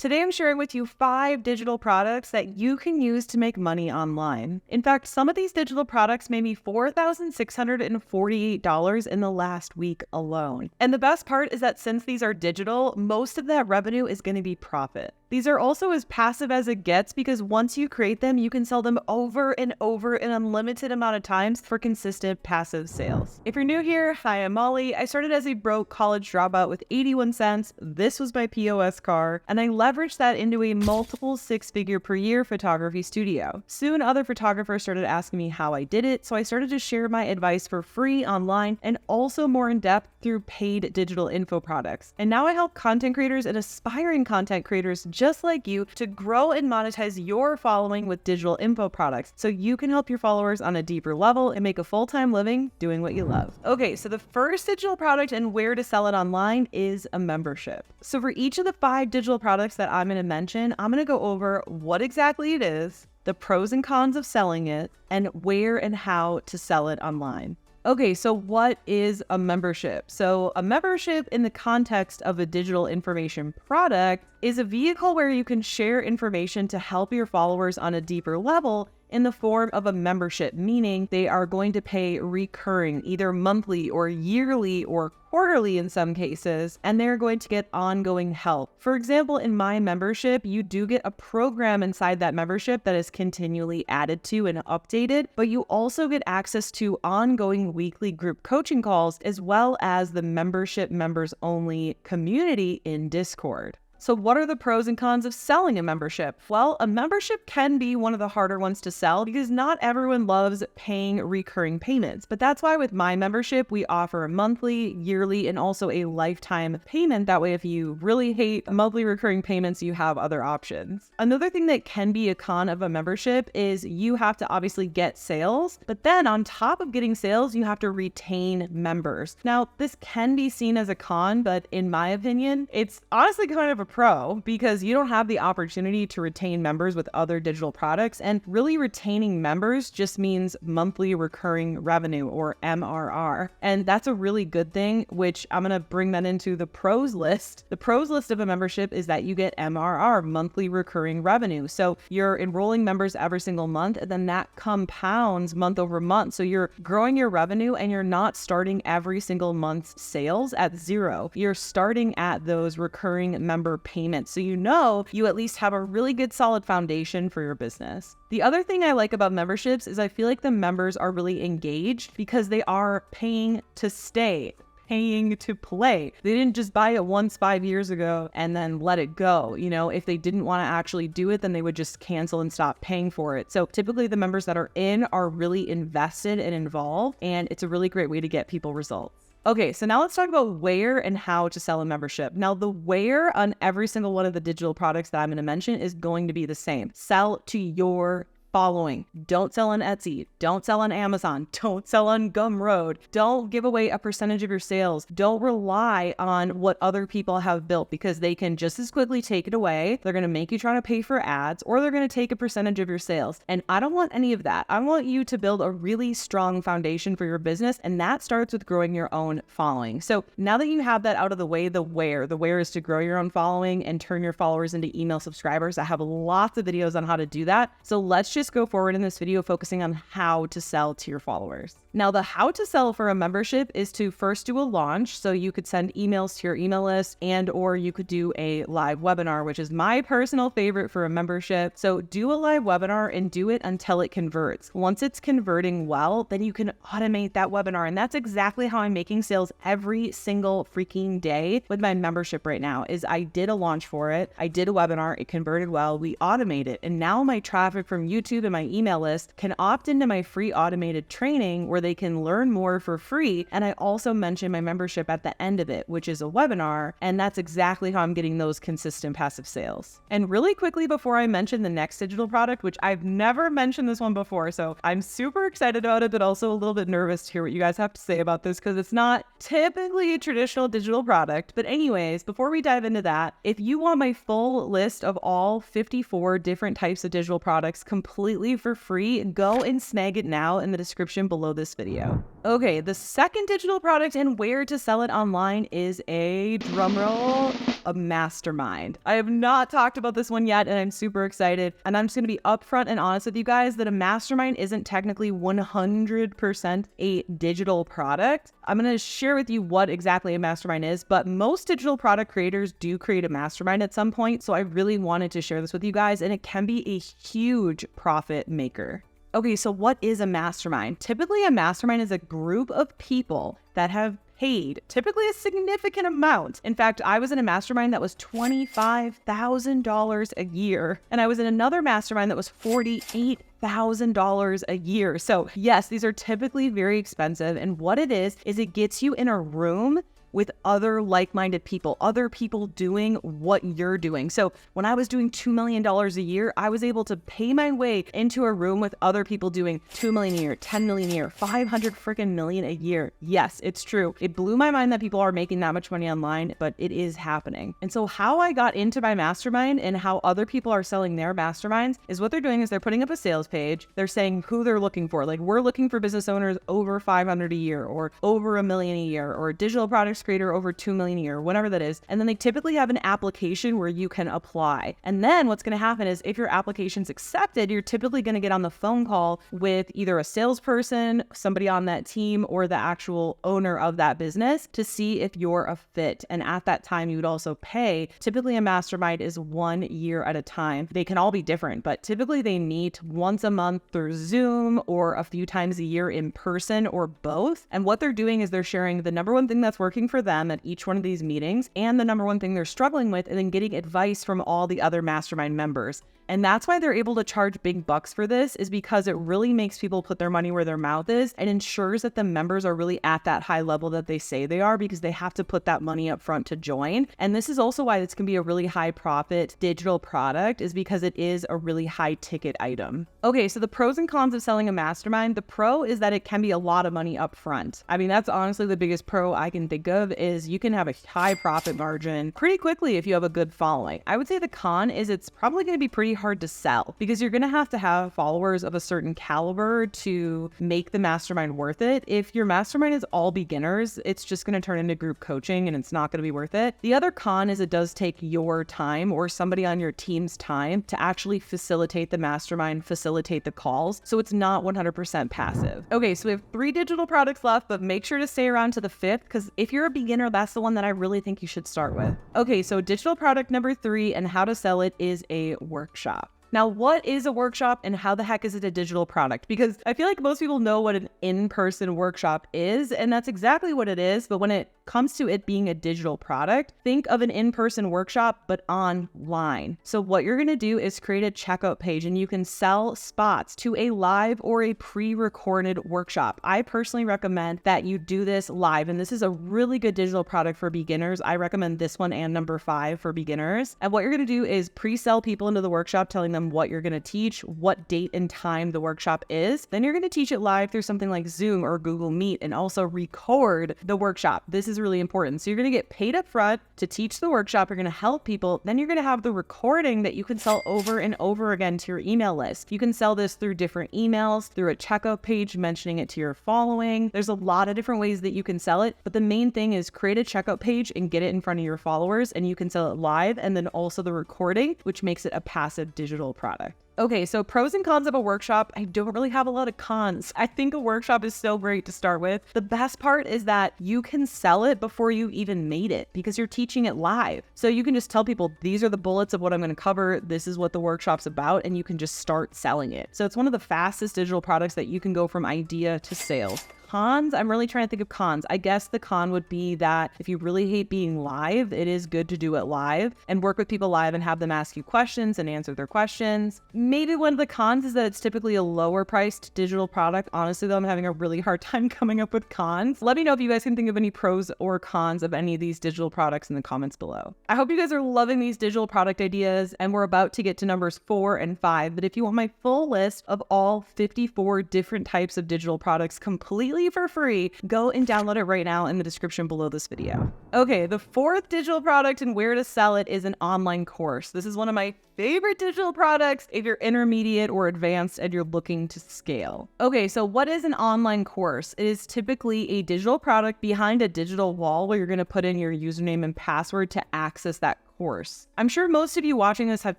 Today I'm sharing with you 5 digital products that you can use to make money online. In fact, some of these digital products made me $4,648 in the last week alone. And the best part is that since these are digital, most of that revenue is going to be profit. These are also as passive as it gets because once you create them, you can sell them over and over an unlimited amount of times for consistent passive sales. If you're new here, hi, I'm Molly. I started as a broke college dropout with 81 cents. This was my POS car, and I leveraged that into a multiple 6-figure per year photography studio. Soon, other photographers started asking me how I did it, so I started to share my advice for free online and also more in depth through paid digital info products. And now I help content creators and aspiring content creators just like you to grow and monetize your following with digital info products so you can help your followers on a deeper level and make a full-time living doing what you love. Okay, so the first digital product and where to sell it online is a membership. So for each of the 5 digital products that I'm going to mention, I'm going to go over what exactly it is, the pros and cons of selling it, and where and how to sell it online. Okay, so what is a membership? So a membership in the context of a digital information product is a vehicle where you can share information to help your followers on a deeper level in the form of a membership, meaning they are going to pay recurring, either monthly or yearly or quarterly in some cases, and they're going to get ongoing help. For example, in my membership, you do get a program inside that membership that is continually added to and updated, but you also get access to ongoing weekly group coaching calls, as well as the membership members only community in Discord. So what are the pros and cons of selling a membership? Well, a membership can be one of the harder ones to sell because not everyone loves paying recurring payments. But that's why with my membership, we offer a monthly, yearly, and also a lifetime payment. That way, if you really hate monthly recurring payments, you have other options. Another thing that can be a con of a membership is you have to obviously get sales, but then on top of getting sales, you have to retain members. Now, this can be seen as a con, but in my opinion, it's honestly kind of a pro because you don't have the opportunity to retain members with other digital products, and really retaining members just means monthly recurring revenue, or MRR. And that's a really good thing, which I'm going to bring that into the pros list. The pros list of a membership is that you get MRR, monthly recurring revenue. So you're enrolling members every single month, and then that compounds month over month. So you're growing your revenue and you're not starting every single month's sales at zero. You're starting at those recurring member payments. So you know you at least have a really good solid foundation for your business. The other thing I like about memberships is I feel like the members are really engaged because they are paying to stay, paying to play. They didn't just buy it once 5 years ago and then let it go. You know, if they didn't want to actually do it, then they would just cancel and stop paying for it. So typically the members that are in are really invested and involved, and it's a really great way to get people results. Okay, so now let's talk about where and how to sell a membership. Now, the where on every single one of the digital products that I'm going to mention is going to be the same. Sell to your following. Don't sell on Etsy. Don't sell on Amazon. Don't sell on Gumroad. Don't give away a percentage of your sales. Don't rely on what other people have built because they can just as quickly take it away. They're going to make you try to pay for ads, or they're going to take a percentage of your sales. And I don't want any of that. I want you to build a really strong foundation for your business, and that starts with growing your own following. So now that you have that out of the way, the where is to grow your own following and turn your followers into email subscribers. I have lots of videos on how to do that. So let's just go forward in this video focusing on how to sell to your followers. Now, the how to sell for a membership is to first do a launch. So you could send emails to your email list, and or you could do a live webinar, which is my personal favorite for a membership. So do a live webinar and do it until it converts. Once it's converting well, then you can automate that webinar. And that's exactly how I'm making sales every single freaking day with my membership right now. Is I did a launch for it. I did a webinar. It converted well. We automate it. And now my traffic from YouTube and my email list can opt into my free automated training where they can learn more for free. And I also mention my membership at the end of it, which is a webinar. And that's exactly how I'm getting those consistent passive sales. And really quickly before I mention the next digital product, which I've never mentioned this one before, so I'm super excited about it, but also a little bit nervous to hear what you guys have to say about this because it's not typically a traditional digital product. But anyways, before we dive into that, if you want my full list of all 54 different types of digital products completely for free, go and snag it now in the description below this video. Okay, the second digital product and where to sell it online is a drumroll, a mastermind. I have not talked about this one yet, and I'm super excited. And I'm just going to be upfront and honest with you guys that a mastermind isn't technically 100% a digital product. I'm going to share with you what exactly a mastermind is, but most digital product creators do create a mastermind at some point. So I really wanted to share this with you guys, and it can be a huge profit maker. Okay, so what is a mastermind? Typically, a mastermind is a group of people that have paid typically a significant amount. In fact, I was in a mastermind that was $25,000 a year, and I was in another mastermind that was $48,000 a year. So yes, these are typically very expensive. And what it is it gets you in a room with other like-minded people, other people doing what you're doing. So when I was doing $2 million a year, I was able to pay my way into a room with other people doing $2 million a year, $10 million a year, 500 freaking million a year. Yes, it's true. It blew my mind that people are making that much money online, but it is happening. And so how I got into my mastermind and how other people are selling their masterminds is what they're doing is they're putting up a sales page. They're saying who they're looking for. Like, we're looking for business owners over 500 a year or over $1 million a year, or digital products creator over 2 million a year, whatever that is. And then they typically have an application where you can apply. And then what's going to happen is if your application's accepted, you're typically going to get on the phone call with either a salesperson, somebody on that team, or the actual owner of that business to see if you're a fit. And at that time, you would also pay. Typically, a mastermind is 1 year at a time. They can all be different, but typically they meet once a month through Zoom or a few times a year in person or both. And what they're doing is they're sharing the number one thing that's working for them at each one of these meetings and the number one thing they're struggling with, and then getting advice from all the other mastermind members. And that's why they're able to charge big bucks for this, is because it really makes people put their money where their mouth is and ensures that the members are really at that high level that they say they are, because they have to put that money up front to join. And this is also why this can be a really high profit digital product, is because it is a really high ticket item. Okay, so the pros and cons of selling a mastermind. The pro is that it can be a lot of money up front. I mean, that's honestly the biggest pro I can think of, is you can have a high profit margin pretty quickly if you have a good following. I would say the con is it's probably going to be pretty hard to sell, because you're going to have followers of a certain caliber to make the mastermind worth it. If your mastermind is all beginners, it's just going to turn into group coaching and it's not going to be worth it. The other con is it does take your time or somebody on your team's time to actually facilitate the mastermind, facilitate the calls. So it's not 100% passive. Okay, so we have 3 digital products left, but make sure to stay around to the 5th, because if you're a beginner, that's the one that I really think you should start with. Okay, so digital product number 3 and how to sell it is a workshop. Now, what is a workshop and how the heck is it a digital product? Because I feel like most people know what an in-person workshop is, and that's exactly what it is. But when it comes to it being a digital product, think of an in-person workshop, but online. So what you're going to do is create a checkout page, and you can sell spots to a live or a pre-recorded workshop. I personally recommend that you do this live, and this is a really good digital product for beginners. I recommend this one and number 5 for beginners. And what you're going to do is pre-sell people into the workshop, telling them what you're going to teach, what date and time the workshop is. Then you're going to teach it live through something like Zoom or Google Meet, and also record the workshop. This is really important. So you're going to get paid up front to teach the workshop. You're going to help people. Then you're going to have the recording that you can sell over and over again to your email list. You can sell this through different emails, through a checkout page, mentioning it to your following. There's a lot of different ways that you can sell it, but the main thing is create a checkout page and get it in front of your followers, and you can sell it live, and then also the recording, which makes it a passive digital product. Okay, so pros and cons of a workshop. I don't really have a lot of cons. I think a workshop is so great to start with. The best part is that you can sell it before you even made it, because you're teaching it live. So you can just tell people, these are the bullets of what I'm going to cover. This is what the workshop's about, and you can just start selling it. So it's one of the fastest digital products that you can go from idea to sales. Cons, I'm really trying to think of cons. I guess the con would be that if you really hate being live, it is good to do it live and work with people live and have them ask you questions and answer their questions. Maybe one of the cons is that it's typically a lower priced digital product. Honestly, though, I'm having a really hard time coming up with cons. Let me know if you guys can think of any pros or cons of any of these digital products in the comments below. I hope you guys are loving these digital product ideas, and we're about to get to numbers 4 and 5. But if you want my full list of all 54 different types of digital products completely for free, go and download it right now in the description below this video. Okay, the fourth digital product and where to sell it is an online course. This is one of my favorite digital products if you're intermediate or advanced and you're looking to scale. Okay, so what is an online course? It is typically a digital product behind a digital wall where you're going to put in your username and password to access that course. I'm sure most of you watching this have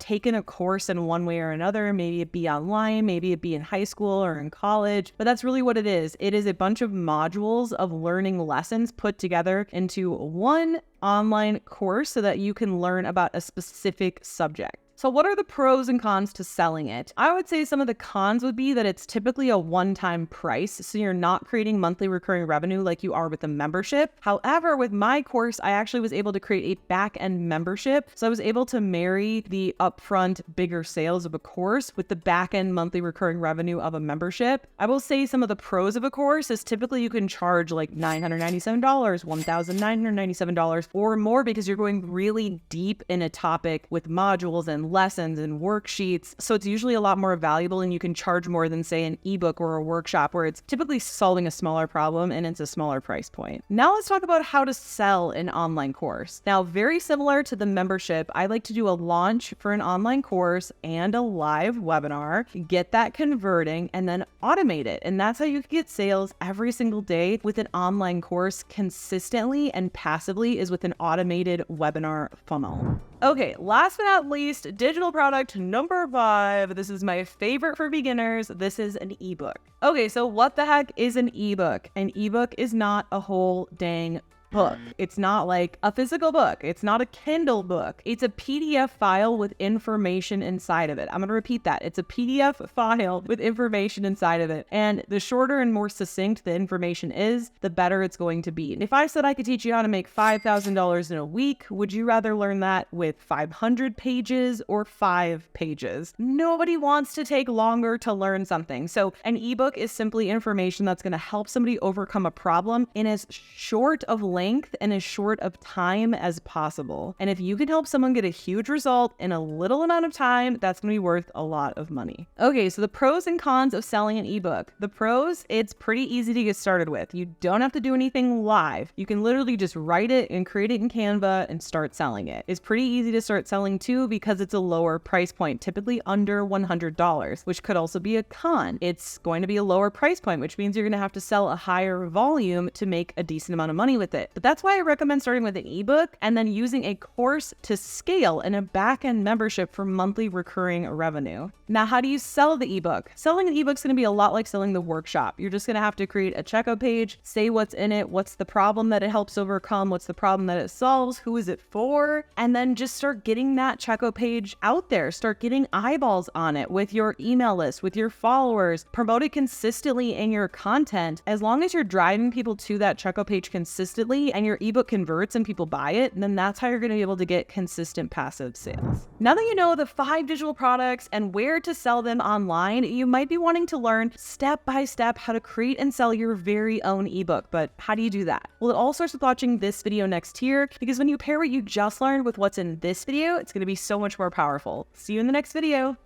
taken a course in one way or another. Maybe it be online, maybe it be in high school or in college, but that's really what it is. It is a bunch of modules of learning lessons put together into one online course so that you can learn about a specific subject. So what are the pros and cons to selling it? I would say some of the cons would be that it's typically a one-time price, so you're not creating monthly recurring revenue like you are with a membership. However, with my course, I actually was able to create a back-end membership. So I was able to marry the upfront bigger sales of a course with the back-end monthly recurring revenue of a membership. I will say some of the pros of a course is typically you can charge like $997, $1,997 or more because you're going really deep in a topic with modules and lessons and worksheets. So it's usually a lot more valuable and you can charge more than say an ebook or a workshop where it's typically solving a smaller problem and it's a smaller price point. Now let's talk about how to sell an online course. Now, very similar to the membership, I like to do a launch for an online course and a live webinar, get that converting and then automate it. And that's how you can get sales every single day with an online course consistently and passively is with an automated webinar funnel. Okay, last but not least, digital product number 5. This is my favorite for beginners. This is an ebook. Okay, so what the heck is an ebook? An ebook is not a whole dang book. It's not like a physical book. It's not a Kindle book. It's a PDF file with information inside of it. I'm going to repeat that. It's a PDF file with information inside of it. And the shorter and more succinct the information is, the better it's going to be. And if I said I could teach you how to make $5,000 in a week, would you rather learn that with 500 pages or 5 pages? Nobody wants to take longer to learn something. So an ebook is simply information that's going to help somebody overcome a problem in as short of length and as short of time as possible. And if you can help someone get a huge result in a little amount of time, that's going to be worth a lot of money. Okay, so the pros and cons of selling an ebook. The pros, it's pretty easy to get started with. You don't have to do anything live. You can literally just write it and create it in Canva and start selling it. It's pretty easy to start selling too because it's a lower price point, typically under $100, which could also be a con. It's going to be a lower price point, which means you're going to have to sell a higher volume to make a decent amount of money with it. But that's why I recommend starting with an ebook and then using a course to scale and a back-end membership for monthly recurring revenue. Now, how do you sell the ebook? Selling an ebook is going to be a lot like selling the workshop. You're just going to have to create a checkout page, say what's in it, what's the problem that it helps overcome, what's the problem that it solves, who is it for, and then just start getting that checkout page out there. Start getting eyeballs on it with your email list, with your followers. Promote it consistently in your content. As long as you're driving people to that checkout page consistently and your ebook converts and people buy it, then that's how you're going to be able to get consistent passive sales. Now that you know the 5 digital products and where to sell them online, you might be wanting to learn step by step how to create and sell your very own ebook. But how do you do that? Well, it all starts with watching this video next here, because when you pair what you just learned with what's in this video, it's going to be so much more powerful. See you in the next video.